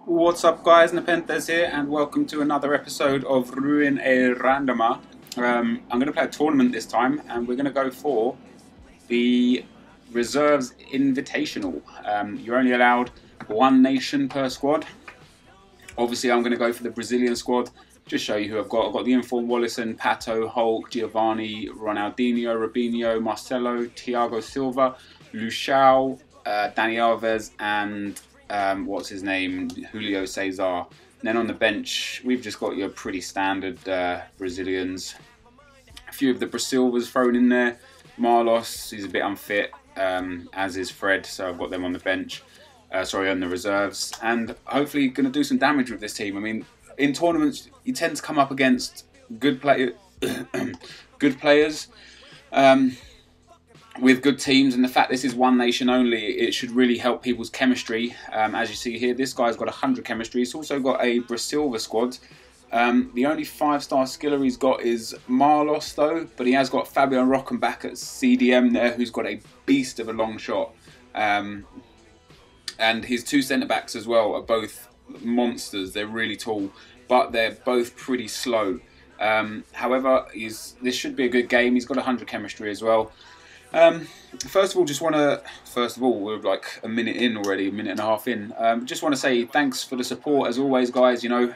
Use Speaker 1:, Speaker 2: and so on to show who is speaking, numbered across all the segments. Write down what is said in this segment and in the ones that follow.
Speaker 1: What's up guys, NepentheZ here and welcome to another episode of Ruin a Randoma. I'm going to play a tournament this time and we're going to go for the Reserves Invitational. You're only allowed one nation per squad. Obviously I'm going to go for the Brazilian squad, just show you who I've got. I've got the informed Wallison, Pato, Hulk, Giovanni, Ronaldinho, Robinho, Marcelo, Thiago Silva, Luciao, Dani Alves and what's his name, Julio Cesar. And then on the bench, we've just got your pretty standard Brazilians. A few of the Brasilvas thrown in there. Marlos, he's a bit unfit, as is Fred, so I've got them on the bench. Sorry, on the reserves. And hopefully going to do some damage with this team. I mean, in tournaments, you tend to come up against good good players. With good teams, and the fact this is one nation only, it should really help people's chemistry. As you see here, this guy's got 100 chemistry. He's also got a Brasilva squad. The only 5-star skiller he's got is Marlos though, but he has got Fabian Rockenbach at CDM there, who's got a beast of a long shot. And his two centre-backs as well are both monsters. They're really tall, but they're both pretty slow. However, this should be a good game. He's got 100 chemistry as well. First of all, we're like a minute in already, a minute and a half in. Just want to say thanks for the support as always, guys. You know,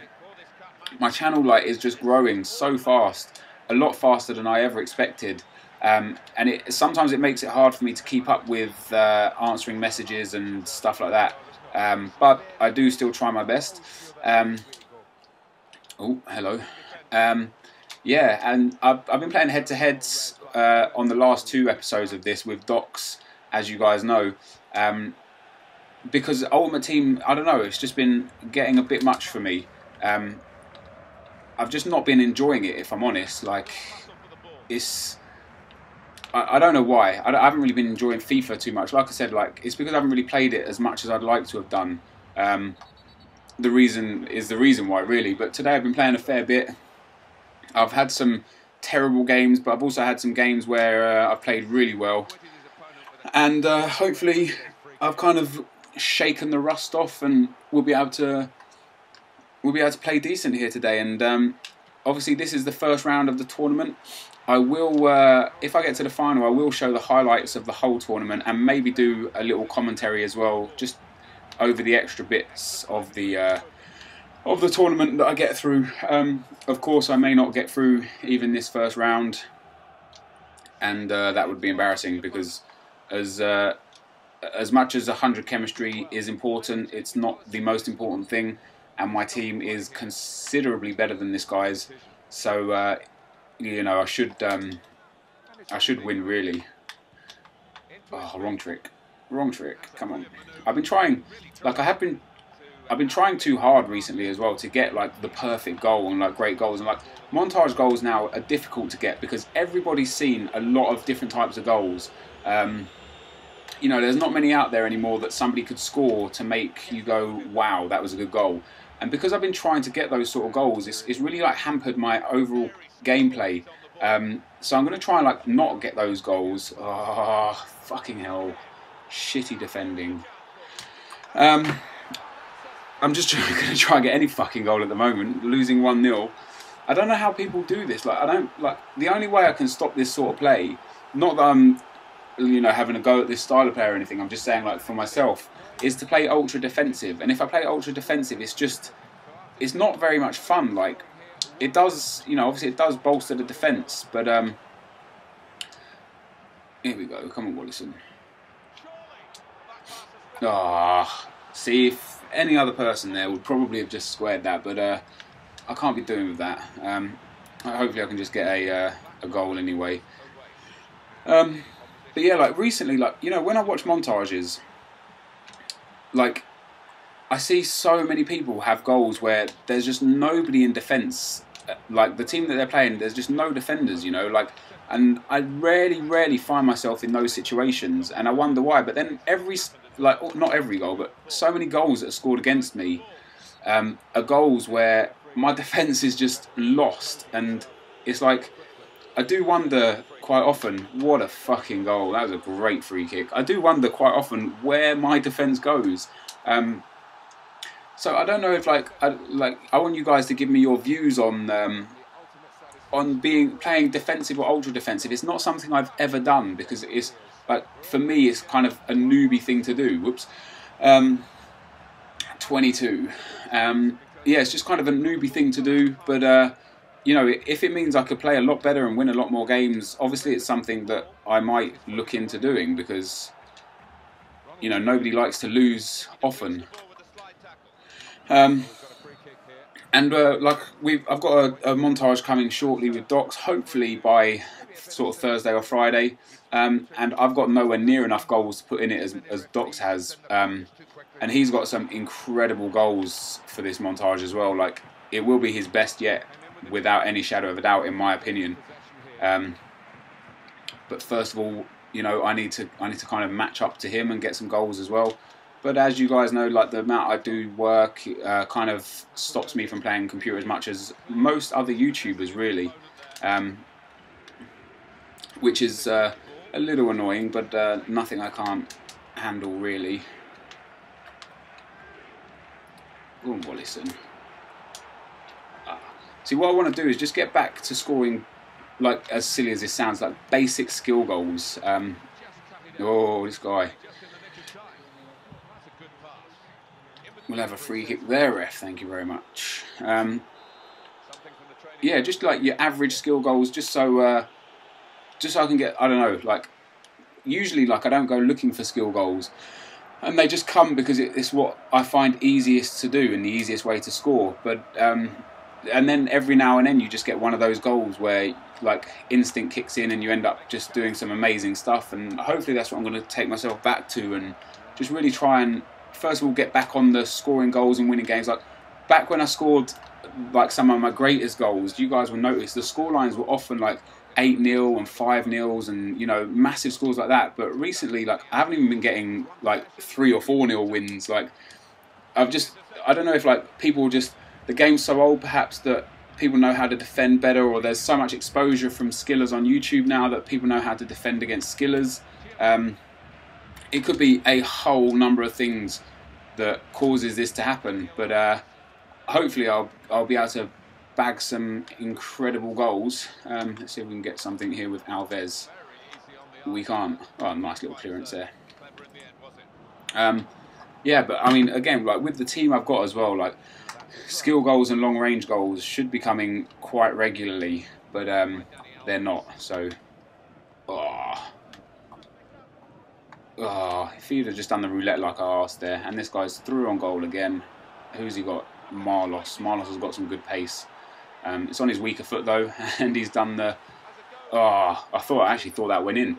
Speaker 1: my channel is just growing so fast, a lot faster than I ever expected. And sometimes it makes it hard for me to keep up with answering messages and stuff like that. But I do still try my best. Oh, hello. Yeah, and I've been playing head-to-heads on the last 2 episodes of this with Docs, as you guys know, because Ultimate Team, I don't know, it's just been getting a bit much for me. I've just not been enjoying it, if I'm honest. Like, I don't know why. I haven't really been enjoying FIFA too much. Like I said, it's because I haven't really played it as much as I'd like to have done. The reason why, really. But today I've been playing a fair bit. I've had some terrible games, but I've also had some games where I've played really well, and hopefully I've kind of shaken the rust off, and we'll be able to play decent here today. And obviously this is the first round of the tournament. I will, if I get to the final, I will show the highlights of the whole tournament and maybe do a little commentary as well, just over the extra bits of the tournament that I get through. Of course, I may not get through even this first round, and that would be embarrassing because as much as 100 chemistry is important, it's not the most important thing, and my team is considerably better than this guy's. So you know, I should win really. Oh, wrong trick. Come on. I've been trying, I've been trying too hard recently as well to get the perfect goal and great goals, and montage goals now are difficult to get because everybody's seen a lot of different types of goals. You know, there's not many out there anymore that somebody could score to make you go, wow, that was a good goal. And because I've been trying to get those sort of goals, it's really hampered my overall gameplay. So I'm going to try and not get those goals. Oh, fucking hell. Shitty defending. I'm just going to try and get any fucking goal at the moment, losing 1-0. I don't know how people do this. The only way I can stop this sort of play, not that I'm, you know, having a go at this style of play or anything, I'm just saying for myself, is to play ultra defensive. And if I play ultra defensive, it's not very much fun. It does, you know, obviously it does bolster the defence, but here we go. Come on, Wallison. Ah, see, if any other person there would probably have just squared that, but I can't be doing with that. Hopefully I can just get a goal anyway. But yeah, recently, you know, when I watch montages, I see so many people have goals where there's just nobody in defence. The team that they're playing, there's just no defenders, you know, and I rarely find myself in those situations, and I wonder why. But then not every goal, but so many goals that are scored against me are goals where my defence is just lost, and it's I do wonder quite often, what a fucking goal, that was a great free kick. I do wonder quite often where my defence goes. So I don't know if I want you guys to give me your views on playing defensive or ultra defensive. It's not something I've ever done because it's like for me it's kind of a newbie thing to do. Whoops, 22. Yeah, it's just kind of a newbie thing to do. But you know, if it means I could play a lot better and win a lot more games, obviously it's something that I might look into doing because you know nobody likes to lose often. And like I've got a montage coming shortly with Docs, hopefully by sort of Thursday or Friday. And I've got nowhere near enough goals to put in it as Docs has. And he's got some incredible goals for this montage as well. Like it will be his best yet, without any shadow of a doubt, in my opinion. But first of all, you know, I need to kind of match up to him and get some goals as well. But as you guys know, like the amount I do work kind of stops me from playing computer as much as most other YouTubers, really. Which is a little annoying, but nothing I can't handle, really. Oh, Wallison. See, what I want to do is just get back to scoring, like, as silly as this sounds, like basic skill goals. Oh, this guy. We'll have a free kick there, ref. Thank you very much. Yeah, just like your average skill goals, just so I can get, I don't know, like, usually, like, I don't go looking for skill goals. And they just come because it's what I find easiest to do and the easiest way to score. But and then every now and then you just get one of those goals where like instinct kicks in and you end up just doing some amazing stuff. And hopefully that's what I'm going to take myself back to and just really try and first of all get back on the scoring goals and winning games. Like back when I scored like some of my greatest goals, you guys will notice the score lines were often like 8-0 and 5-0 and, you know, massive scores like that. But recently, like, I haven't even been getting like 3 or 4-0 wins. Like, I don't know if like people just, the game's so old perhaps that people know how to defend better, or there's so much exposure from skillers on YouTube now that people know how to defend against skillers. It could be a whole number of things that causes this to happen, but hopefully I'll be able to bag some incredible goals. Let's see if we can get something here with Alves. We can't. Oh, nice little clearance there. Yeah, but I mean, again, like with the team I've got as well, like skill goals and long range goals should be coming quite regularly, but they're not. So, if he'd have just done the roulette like I asked there, and this guy's through on goal again. Who's he got? Marlos. Marlos has got some good pace. It's on his weaker foot though, and he's done the. I actually thought that went in.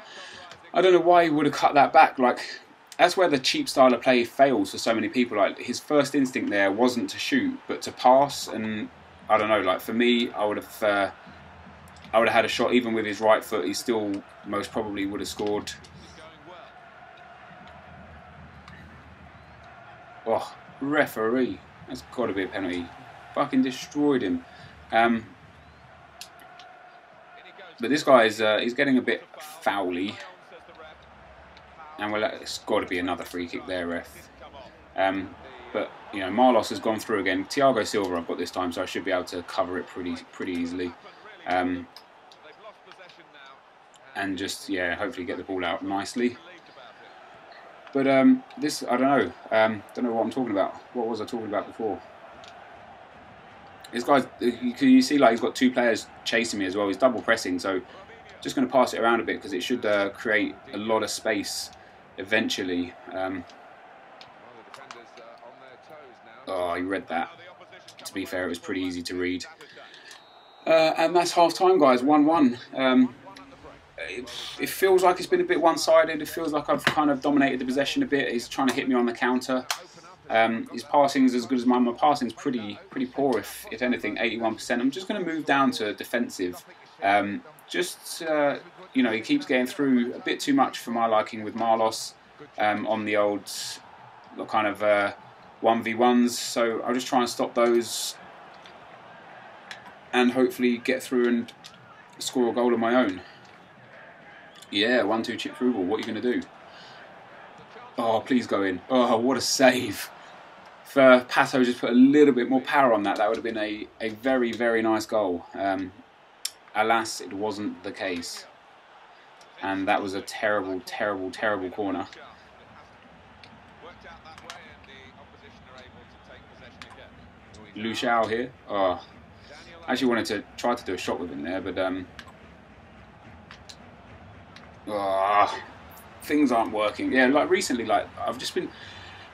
Speaker 1: I don't know why he would have cut that back. Like that's where the cheap style of play fails for so many people. Like his first instinct there wasn't to shoot, but to pass. And I don't know. Like for me, I would have had a shot even with his right foot. He still most probably would have scored. Oh, referee! That's got to be a penalty. Fucking destroyed him. But this guy is he's getting a bit foully, and well, it's got to be another free kick there, ref. But you know, Marlos has gone through again. Thiago Silva I've got this time, so I should be able to cover it pretty easily. And just hopefully get the ball out nicely. But this, I don't know what I'm talking about. What was I talking about before? This guy's, you see like he's got two players chasing me as well. He's double pressing, so just going to pass it around a bit because it should create a lot of space eventually. Oh, he read that. To be fair, it was pretty easy to read. And that's half time, guys. 1-1. It feels like it's been a bit one-sided. It feels like I've kind of dominated the possession a bit. He's trying to hit me on the counter. His passing is as good as mine. My passing's pretty poor, if anything, 81%. I'm just going to move down to defensive. You know, he keeps getting through a bit too much for my liking with Marlos on the old kind of 1v1s. So I'll just try and stop those and hopefully get through and score a goal of my own. Yeah, 1-2 chip through ball. What are you going to do? Oh, please go in. Oh, what a save. If Pato just put a little bit more power on that, that would have been a very, very nice goal. Alas, it wasn't the case. And that was a terrible, terrible, terrible corner. Luciao here. Oh, I actually wanted to try to do a shot with him there, but things aren't working. Yeah, like recently, like I've just been.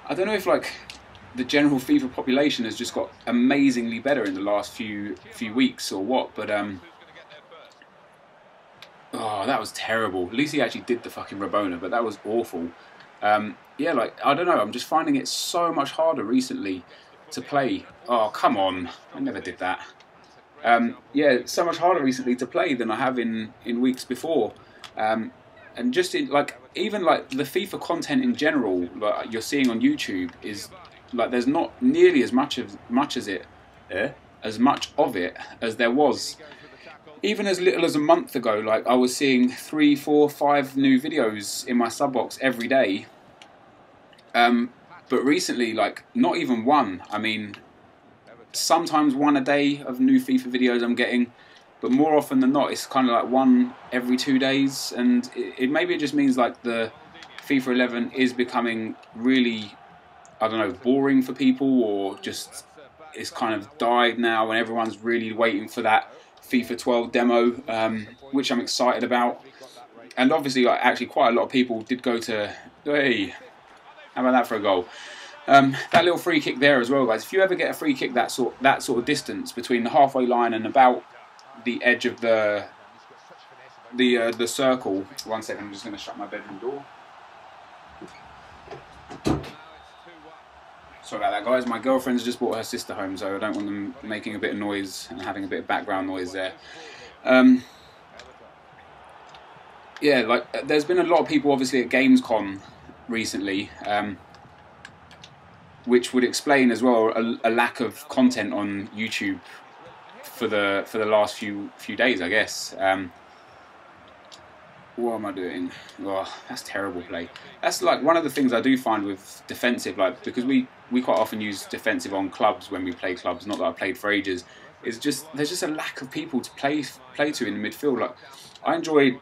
Speaker 1: I don't know if like the general FIFA population has just got amazingly better in the last few weeks or what, but oh, that was terrible. At least he actually did the fucking Rabona, but that was awful. Yeah, like I don't know. I'm just finding it so much harder recently to play. Oh, come on! I never did that. Yeah, it's so much harder recently to play than I have in weeks before. And just in like even like the FIFA content in general, like you're seeing on YouTube, is like there's not nearly as much of it as there was. Even as little as a month ago, like I was seeing 3, 4, 5 new videos in my sub box every day. But recently, like not even one. I mean, sometimes one a day of new FIFA videos I'm getting. But more often than not, it's kind of like one every 2 days, and maybe it just means like the FIFA 11 is becoming really, I don't know, boring for people, or just it's kind of died now, and everyone's really waiting for that FIFA 12 demo, which I'm excited about. And obviously, like, actually, quite a lot of people did go to. Hey, how about that for a goal? That little free kick there as well, guys. If you ever get a free kick that sort of distance between the halfway line and about the edge of the circle. 1 second, I'm just going to shut my bedroom door. Sorry about that, guys. My girlfriend's just brought her sister home, so I don't want them making a bit of noise and having a bit of background noise there. Yeah, like there's been a lot of people obviously at Gamescom recently, which would explain as well a lack of content on YouTube for the last few days, I guess. What am I doing? Oh, that's terrible play. That's like one of the things I do find with defensive, like because we quite often use defensive on clubs when we play clubs. Not that I've played for ages. It's just there's just a lack of people to play to in the midfield. Like I enjoy,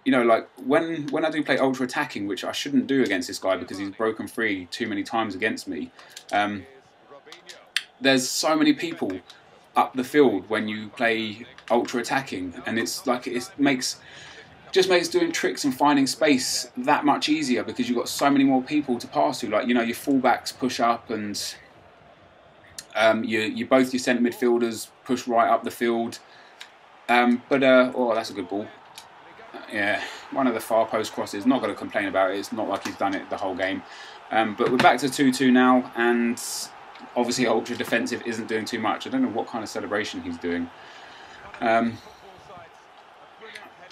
Speaker 1: you know, like when I do play ultra attacking, which I shouldn't do against this guy because he's broken free too many times against me. There's so many people up the field when you play ultra attacking, and it's like it makes doing tricks and finding space that much easier because you've got so many more people to pass to. Like, you know, your fullbacks push up, and both your centre midfielders push right up the field. Oh, that's a good ball. Yeah, one of the far post crosses. Not going to complain about it. It's not like he's done it the whole game. But we're back to 2-2 now, and obviously ultra defensive isn't doing too much. I don't know what kind of celebration he's doing.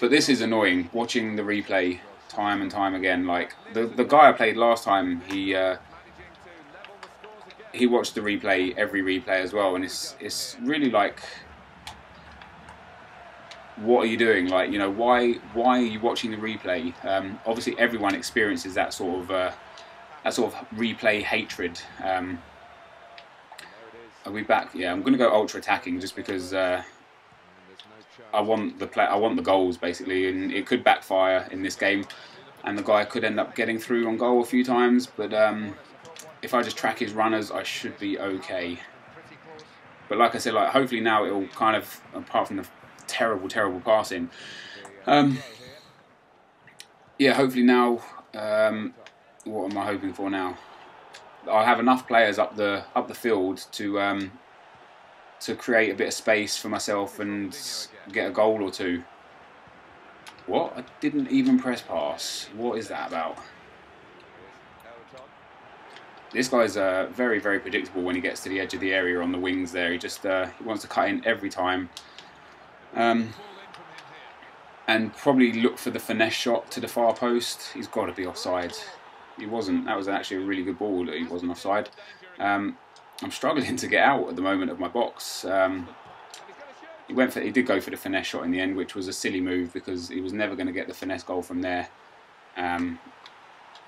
Speaker 1: But this is annoying, watching the replay time and time again. Like the guy I played last time, he watched the replay, every replay as well, and it's really like, what are you doing? Like, you know, why are you watching the replay? Obviously, everyone experiences that sort of replay hatred. Are we back? Yeah, I'm going to go ultra attacking just because I want the goals basically, and it could backfire in this game, and the guy could end up getting through on goal a few times. But if I just track his runners, I should be okay. But like I said, like hopefully now it will kind of, apart from the terrible passing, yeah, hopefully now, what am I hoping for now? I'll have enough players up the field to create a bit of space for myself and get a goal or two. What? I didn't even press pass. What is that about? This guy's very, very predictable when he gets to the edge of the area on the wings there. He just he wants to cut in every time. And probably look for the finesse shot to the far post. He's got to be offside. He wasn't. That was actually a really good ball that he wasn't offside. I'm struggling to get out at the moment of my box. He did go for the finesse shot in the end, which was a silly move because he was never going to get the finesse goal from there.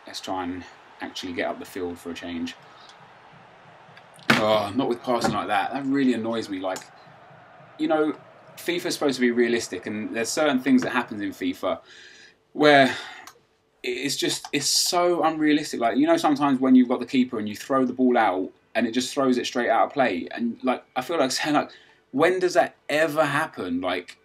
Speaker 1: Let's try and actually get up the field for a change. Oh, not with passing like that. That really annoys me. Like, you know, FIFA's supposed to be realistic, and there's certain things that happen in FIFA where it's so unrealistic. Like, you know, sometimes when you've got the keeper and you throw the ball out and it just throws it straight out of play, and like I feel like saying, like, when does that ever happen? Like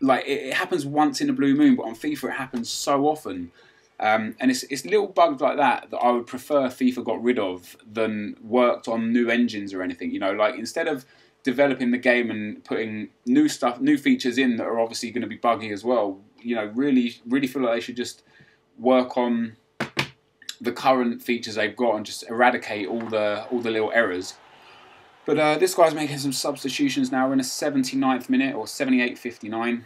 Speaker 1: it happens once in a blue moon, but on FIFA it happens so often. And it's little bugs like that I would prefer FIFA got rid of than worked on new engines or anything. You know, like instead of developing the game and putting new stuff, new features in that are obviously going to be buggy as well. You know, really feel like they should just work on the current features they've got and just eradicate all the little errors. But this guy's making some substitutions now. We're in a 79th minute or 78:59.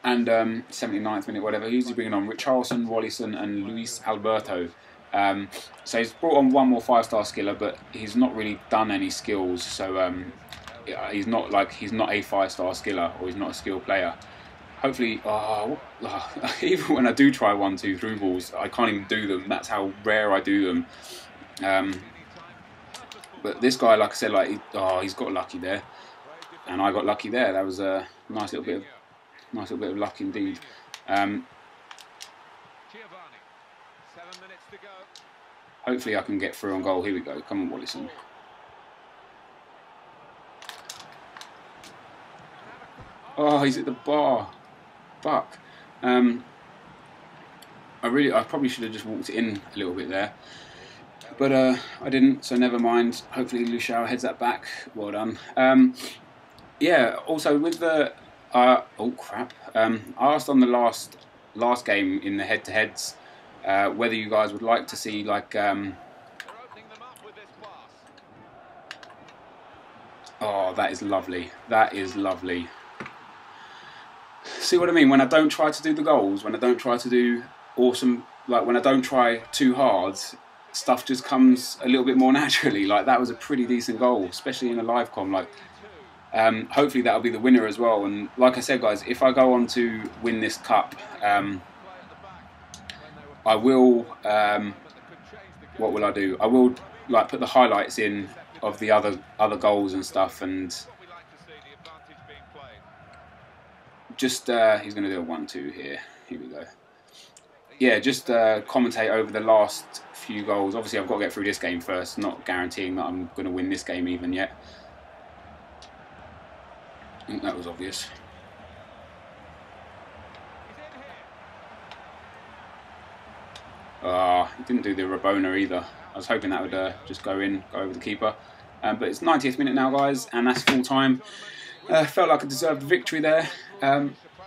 Speaker 1: And 79th minute, whatever. Who's he bringing on? Richarlison, Wallison, and Luis Alberto. So he's brought on one more 5-star skiller, but he's not really done any skills. So he's not a 5-star skiller, or he's not a skilled player. Hopefully, even when I do try 1-2 through balls, I can't even do them. That's how rare I do them. But this guy, like I said, he's got lucky there, and I got lucky there. That was a nice little bit of luck indeed. Hopefully I can get through on goal. Here we go. Come on, Wallison. Oh, he's at the bar. Fuck. I probably should have just walked it in a little bit there. But I didn't, so never mind. Hopefully Luciao heads that back. Well done. Yeah, also with the... oh crap! I asked on the last game in the head-to-heads whether you guys would like to see like oh, that is lovely. That is lovely. See what I mean? When I don't try to do the goals, when I don't try to do awesome, like when I don't try too hard, stuff just comes a little bit more naturally. Like that was a pretty decent goal, especially in a live com. Like. Hopefully that'll be the winner as well. And like I said, guys, if I go on to win this cup, I will. What will I do? I will like put the highlights in of the other goals and stuff, and just he's going to do a 1-2 here. Here we go. Yeah, just commentate over the last few goals. Obviously, I've got to get through this game first. Not guaranteeing that I'm going to win this game even yet. I think that was obvious. He didn't do the Rabona either. I was hoping that would just go over the keeper. But it's 90th minute now, guys, and that's full time. Felt like I deserved the victory there.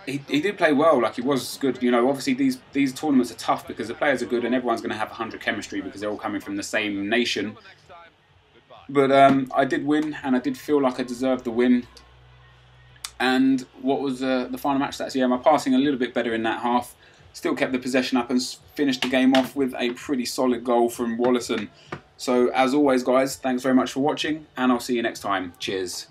Speaker 1: He did play well, like he was good. You know, obviously these tournaments are tough because the players are good and everyone's going to have 100 chemistry because they're all coming from the same nation. But I did win, and I did feel like I deserved the win. And what was the final match stats? Yeah, my passing a little bit better in that half. Still kept the possession up and finished the game off with a pretty solid goal from Wallison. So as always, guys, thanks very much for watching, and I'll see you next time. Cheers.